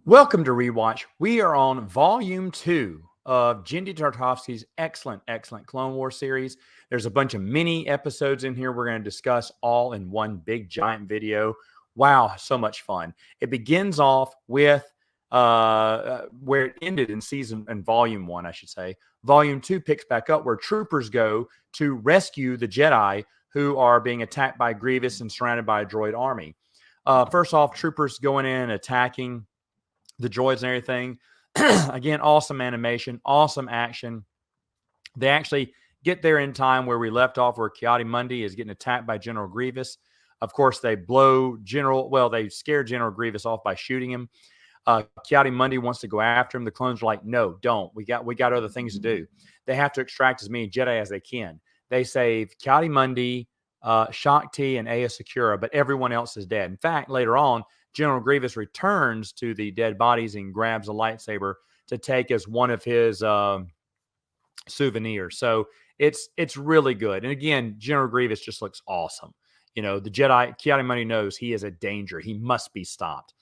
Welcome to Rewatch. We are on Volume 2 of Genndy Tartakovsky's excellent Clone Wars series. There's a bunch of mini episodes in here we're going to discuss all in one big giant video. Wow, so much fun. It begins off with where it ended in Volume 1, I should say. Volume 2 picks back up where troopers go to rescue the Jedi who are being attacked by Grievous and surrounded by a droid army. First off, troopers going in and attacking the droids and everything. Again, awesome animation, awesome action. They actually get there in time where we left off, where Ki-Adi-Mundi is getting attacked by General Grievous. Of course, they they scare General Grievous off by shooting him. Ki-Adi-Mundi wants to go after him. The clones are like, no, don't. We got other things to do. They have to extract as many Jedi as they can. They save Ki-Adi-Mundi, Shakti, and Aya Secura, but everyone else is dead. In fact, later on, General Grievous returns to the dead bodies and grabs a lightsaber to take as one of his souvenirs. So it's really good. And again, General Grievous just looks awesome. You know, the Jedi, Ki-Adi-Mundi knows he is a danger. He must be stopped.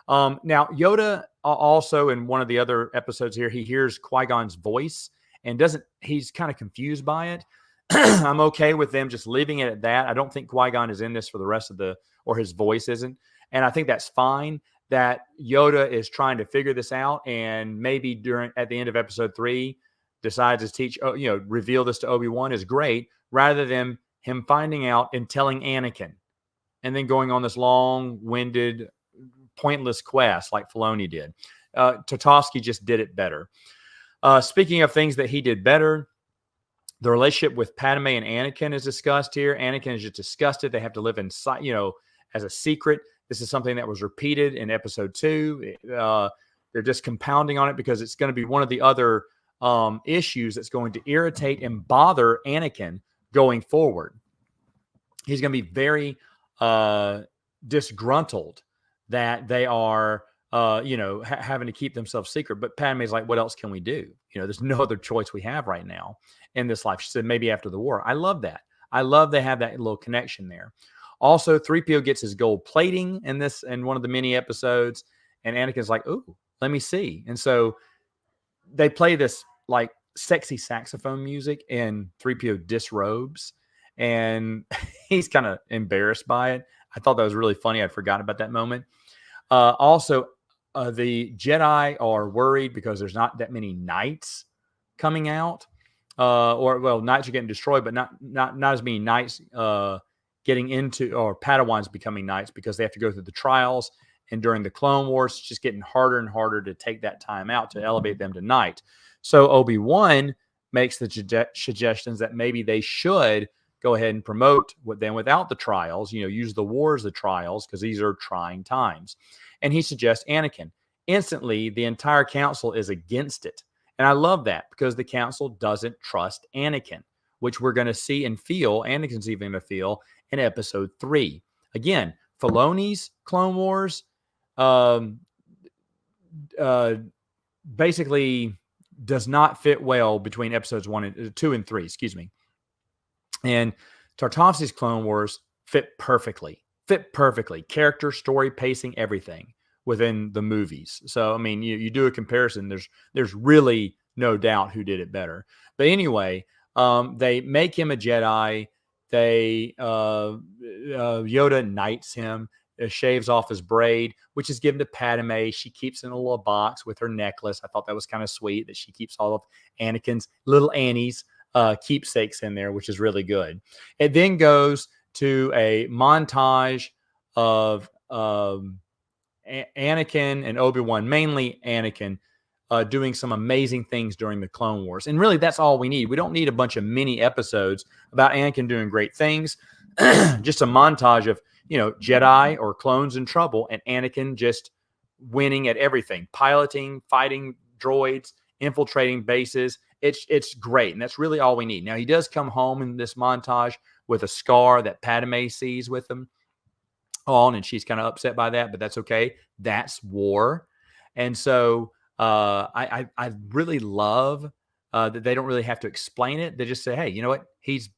Now, Yoda also in one of the other episodes here, he hears Qui-Gon's voice and he's kind of confused by it. I'm okay with them just leaving it at that. I don't think Qui-Gon is in this for the rest of or his voice isn't. And I think that's fine that Yoda is trying to figure this out, and maybe at the end of episode 3 decides to reveal this to Obi-Wan is great, rather than him finding out and telling Anakin and then going on this long-winded, pointless quest like Filoni did. Tartakovsky just did it better. Speaking of things that he did better, the relationship with Padme and Anakin is discussed here. Anakin is just disgusted. They have to live inside, as a secret. This is something that was repeated in episode 2. They're just compounding on it because it's going to be one of the other issues that's going to irritate and bother Anakin going forward. He's going to be very disgruntled that they are, having to keep themselves secret. But Padme's like, what else can we do? There's no other choice we have right now in this life. She said, maybe after the war. I love that. I love they have that little connection there. Also, 3PO gets his gold plating in one of the mini episodes, and Anakin's like, "Ooh, let me see." And so they play this like sexy saxophone music, and 3PO disrobes, and he's kind of embarrassed by it. I thought that was really funny. I'd forgotten about that moment. Also, the Jedi are worried because there's not that many knights coming out, knights are getting destroyed, but not as many knights getting into, or Padawans becoming knights, because they have to go through the trials. And during the Clone Wars, it's just getting harder and harder to take that time out to elevate them to knight. So Obi-Wan makes the suggestions that maybe they should go ahead and promote them without the trials, use the war as the trials, because these are trying times. And he suggests Anakin. Instantly, the entire council is against it. And I love that, because the council doesn't trust Anakin, which we're going to see and feel. Anakin's even going to feel in episode 3. Again, Filoni's Clone Wars basically does not fit well between episodes 2 and 3, excuse me. And Tartakovsky's Clone Wars fit perfectly. Character, story, pacing, everything within the movies. So, I mean, you do a comparison, there's really no doubt who did it better. But anyway, they make him a Jedi. Yoda knights him, shaves off his braid, which is given to Padme. She keeps it in a little box with her necklace. I thought that was kind of sweet that she keeps all of Anakin's, little Annie's keepsakes in there, which is really good. It then goes to a montage of Anakin and Obi-Wan, mainly Anakin, doing some amazing things during the Clone Wars. And really, that's all we need. We don't need a bunch of mini episodes about Anakin doing great things. Just a montage of, Jedi or clones in trouble, and Anakin just winning at everything. Piloting, fighting droids, infiltrating bases. It's great, and that's really all we need. Now, he does come home in this montage with a scar that Padme sees with him on, and she's kind of upset by that, but that's okay. That's war. And so I really love that they don't really have to explain it. They just say, hey, you know what? He's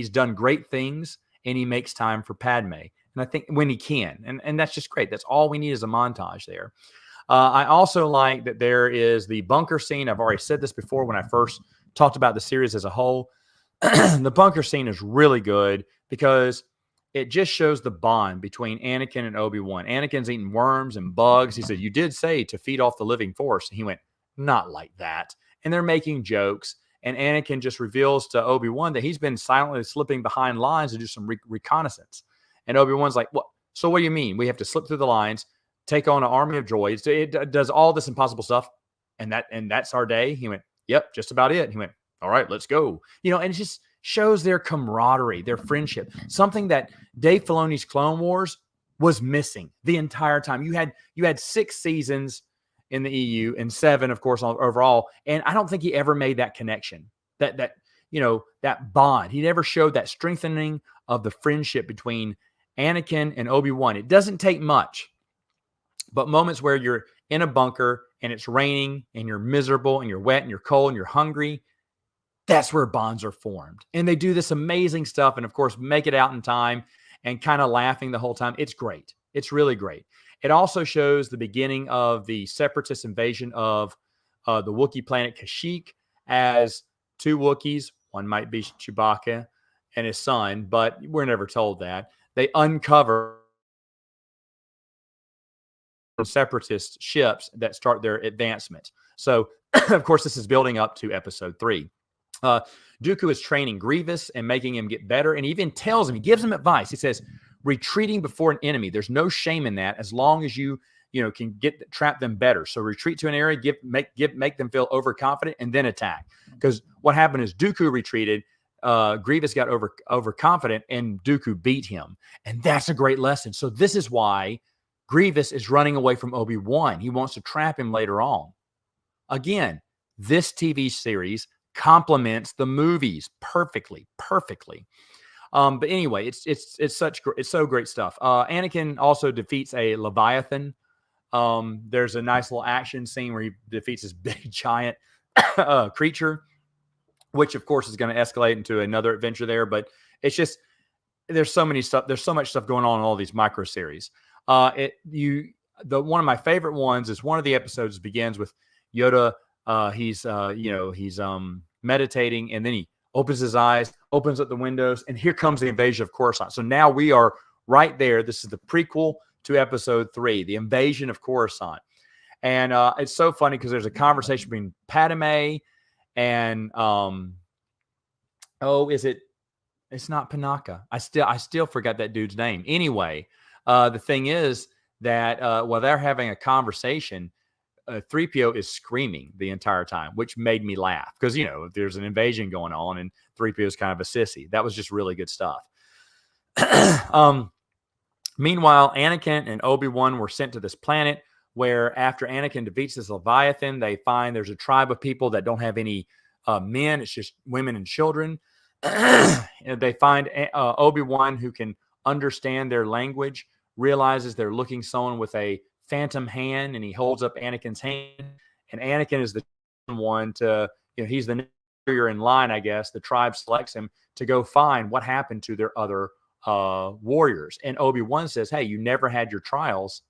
done great things, and he makes time for Padme. And I think when he can, and that's just great. That's all we need is a montage there. I also like that there is the bunker scene. I've already said this before when I first talked about the series as a whole. The bunker scene is really good because it just shows the bond between Anakin and Obi-Wan. Anakin's eating worms and bugs. He said, "You did say to feed off the living force." And he went, "Not like that." And they're making jokes. And Anakin just reveals to Obi-Wan that he's been silently slipping behind lines to do some reconnaissance. And Obi-Wan's like, "What? So what do you mean? We have to slip through the lines, take on an army of droids. It does all this impossible stuff. And that's our day." He went, "Yep, just about it." And he went, "All right, let's go." And it just shows their camaraderie, their friendship, something that Dave Filoni's Clone Wars was missing the entire time. You had 6 seasons in the EU and 7, of course, overall. And I don't think he ever made that connection, that bond. He never showed that strengthening of the friendship between Anakin and Obi-Wan. It doesn't take much, but moments where you're in a bunker and it's raining and you're miserable and you're wet and you're cold and you're hungry, that's where bonds are formed. And they do this amazing stuff and, of course, make it out in time and kind of laughing the whole time. It's great. It's really great. It also shows the beginning of the separatist invasion of the Wookiee planet Kashyyyk as 2 Wookiees. One might be Chewbacca and his son, but we're never told that. They uncover separatist ships that start their advancement. So, of course, this is building up to episode 3. Dooku is training Grievous and making him get better, and even tells him, he gives him advice. He says, retreating before an enemy, there's no shame in that as long as you can trap them better. So retreat to an area, make them feel overconfident, and then attack. Because what happened is Dooku retreated, Grievous got overconfident, and Dooku beat him. And that's a great lesson. So this is why Grievous is running away from Obi-Wan. He wants to trap him later on. Again, this TV series complements the movies perfectly. But anyway, it's so great stuff. Anakin also defeats a Leviathan. There's a nice little action scene where he defeats this big giant creature, which of course is going to escalate into another adventure there. But it's just there's so much stuff going on in all these micro series. One of my favorite ones is one of the episodes begins with Yoda. He's meditating, and then he opens his eyes, opens up the windows, and here comes the invasion of Coruscant. So now we are right there. This is the prequel to episode 3, the invasion of Coruscant. And it's so funny because there's a conversation between Padme and it's not Panaka. I still forgot that dude's name. Anyway, the thing is that while they're having a conversation, 3PO is screaming the entire time, which made me laugh because, there's an invasion going on and 3PO is kind of a sissy. That was just really good stuff. Meanwhile, Anakin and Obi-Wan were sent to this planet where after Anakin defeats this Leviathan, they find there's a tribe of people that don't have any men. It's just women and children. And they find Obi-Wan, who can understand their language, realizes they're looking someone with a phantom hand, and he holds up Anakin's hand, and Anakin is the one to, he's the warrior in line, I guess. The tribe selects him to go find what happened to their other warriors. And Obi-Wan says, "Hey, you never had your trials.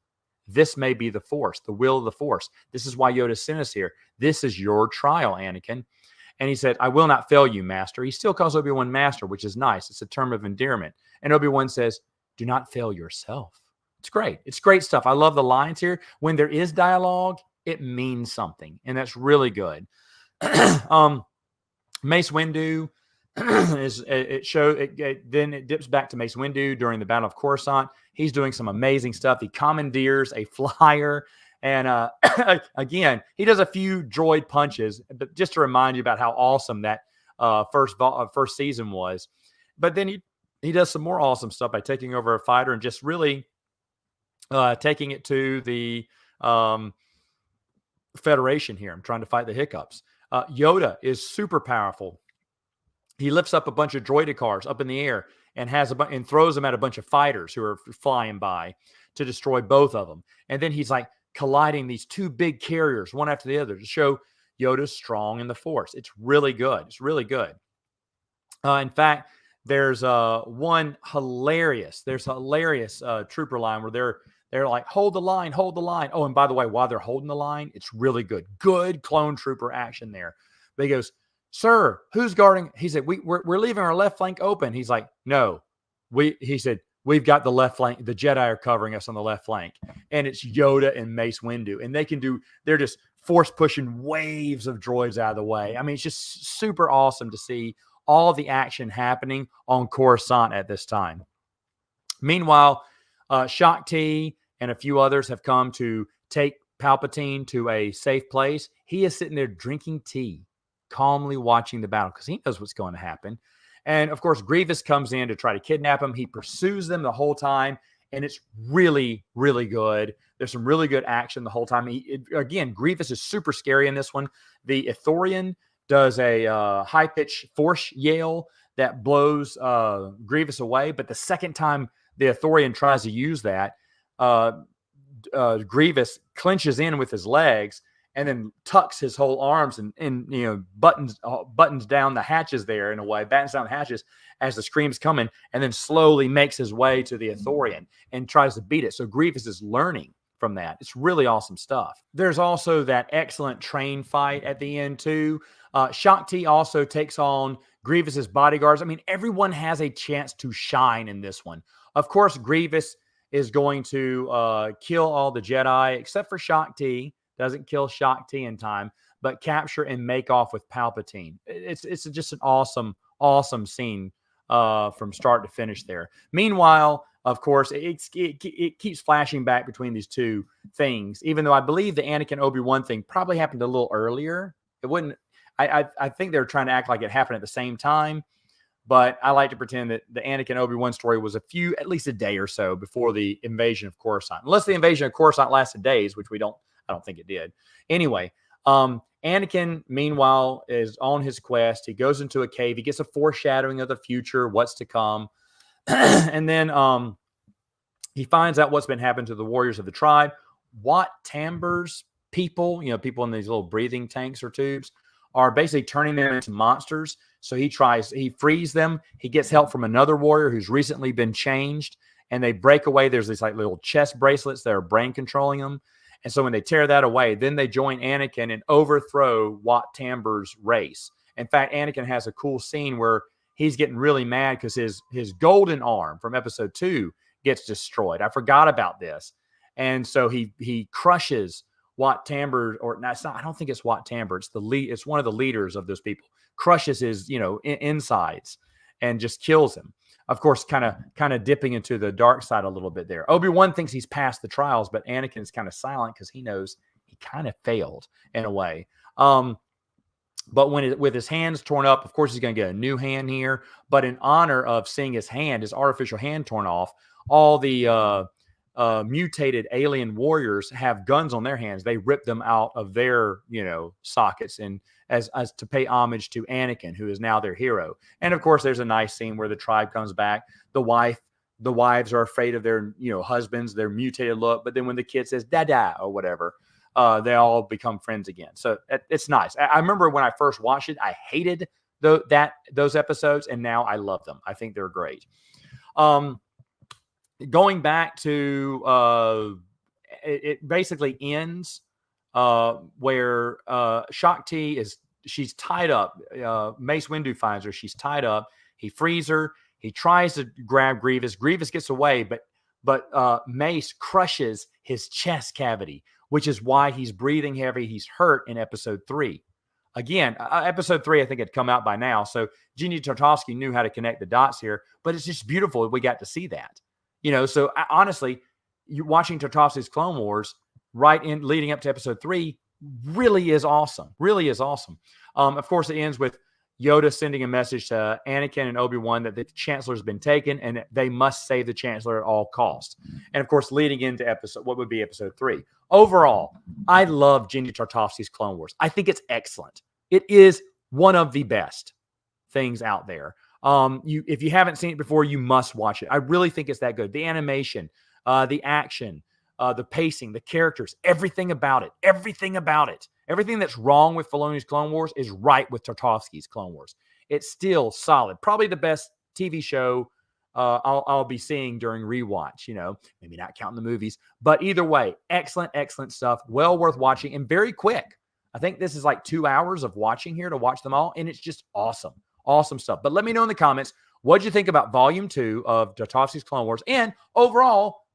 This may be the Force, the will of the Force. This is why Yoda sent us here. This is your trial, Anakin." And he said, "I will not fail you, Master." He still calls Obi-Wan Master, which is nice. It's a term of endearment. And Obi-Wan says, "Do not fail yourself." It's great. It's great stuff. I love the lines here. When there is dialogue, it means something, and that's really good. Mace Windu then it dips back to Mace Windu during the Battle of Coruscant. He's doing some amazing stuff. He commandeers a flyer, and again, he does a few droid punches, but just to remind you about how awesome that first season was. But then he does some more awesome stuff by taking over a fighter and just really taking it to the Federation here. I'm trying to fight the hiccups. Yoda is super powerful. He lifts up a bunch of droidicars up in the air and and throws them at a bunch of fighters who are flying by to destroy both of them. And then he's like colliding these 2 big carriers one after the other to show Yoda's strong in the Force. It's really good. It's really good. In fact, there's hilarious trooper line where They're like, hold the line, hold the line. Oh, and by the way, while they're holding the line, it's really good. Good clone trooper action there. But he goes, sir, who's guarding? He said, we're leaving our left flank open. He's like, no, he said, we've got the left flank. The Jedi are covering us on the left flank. And it's Yoda and Mace Windu. And they're just force pushing waves of droids out of the way. I mean, it's just super awesome to see all the action happening on Coruscant at this time. Meanwhile, Shaak Ti and a few others have come to take Palpatine to a safe place. He is sitting there drinking tea, calmly watching the battle because he knows what's going to happen. And of course, Grievous comes in to try to kidnap him. He pursues them the whole time, and it's really, really good. There's some really good action the whole time. Again, Grievous is super scary in this one. The Ithorian does a high-pitched force yell that blows Grievous away, but the second time the Ithorian tries to use that, Grievous clinches in with his legs and then tucks his whole arms and buttons down the hatches there in a way, battens down the hatches as the scream's coming, and then slowly makes his way to the Ithorian and tries to beat it. So Grievous is learning from that. It's really awesome stuff. There's also that excellent train fight at the end too. Shaak Ti also takes on Grievous's bodyguards. I mean, everyone has a chance to shine in this one. Of course, Grievous is going to kill all the Jedi except for Shaak Ti. Doesn't kill Shaak Ti in time, but capture and make off with Palpatine. It's just an awesome scene from start to finish there. Meanwhile, of course, it keeps flashing back between these two things, even though I believe the Anakin Obi-Wan thing probably happened a little earlier. It wouldn't. I think they're trying to act like it happened at the same time, but I like to pretend that the Anakin Obi-Wan story was at least a day or so before the invasion of Coruscant. Unless the invasion of Coruscant lasted days, which I don't think it did. Anyway, Anakin, meanwhile, is on his quest. He goes into a cave. He gets a foreshadowing of the future, what's to come. And then he finds out what's been happening to the warriors of the tribe. Wat Tambur's people, people in these little breathing tanks or tubes, are basically turning them into monsters. So he frees them. He gets help from another warrior who's recently been changed, and they break away. There's these like little chest bracelets that are brain controlling them. And so when they tear that away, then they join Anakin and overthrow Wat Tambur's race. In fact, Anakin has a cool scene where he's getting really mad because his golden arm from episode 2 gets destroyed. I forgot about this. And so he crushes Wat Tambur, or no, it's not. I don't think it's Wat Tambur. It's one of the leaders of those people. Crushes his insides and just kills him. Of course, kind of dipping into the dark side a little bit there. Obi-Wan thinks he's passed the trials, but Anakin is kind of silent because he knows he kind of failed in a way. But with his hands torn up, of course, he's going to get a new hand here. But in honor of seeing his artificial hand torn off, all the mutated alien warriors have guns on their hands. They rip them out of their, sockets, and as to pay homage to Anakin, who is now their hero. And of course, there's a nice scene where the tribe comes back. The wives are afraid of their, husbands, their mutated look. But then when the kid says "Dada" or whatever, they all become friends again. So it's nice. I remember when I first watched it, I hated those episodes, and now I love them. I think they're great. Going back to it basically ends where Shaak Ti she's tied up. Mace Windu finds her. She's tied up. He frees her. He tries to grab Grievous. Grievous gets away, but Mace crushes his chest cavity, which is why he's breathing heavy. He's hurt in episode 3. Again, episode 3, I think, had come out by now. So Genndy Tartakovsky knew how to connect the dots here, but it's just beautiful that we got to see that. So honestly, you watching Tartakovsky's Clone Wars leading up to episode 3 really is awesome. Really is awesome. Of course, it ends with Yoda sending a message to Anakin and Obi-Wan that the Chancellor's been taken and they must save the Chancellor at all costs. And of course, leading into what would be episode 3. Overall, I love Genndy Tartakovsky's Clone Wars. I think it's excellent. It is one of the best things out there. If you haven't seen it before, you must watch it. I really think it's that good. The animation, the action, the pacing, the characters, everything about it. Everything that's wrong with Filoni's Clone Wars is right with Tartakovsky's Clone Wars. It's still solid. Probably the best TV show I'll be seeing during rewatch, maybe not counting the movies. But either way, excellent, excellent stuff. Well worth watching and very quick. I think this is like 2 hours of watching here to watch them all. And it's just awesome. Awesome stuff. But let me know in the comments, what'd you think about Volume 2 of Tartarovsky's Clone Wars? And overall,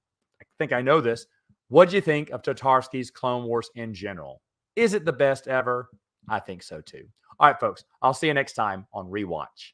I think I know this, what'd you think of Tartarovsky's Clone Wars in general? Is it the best ever? I think so too. All right, folks, I'll see you next time on Rewatch.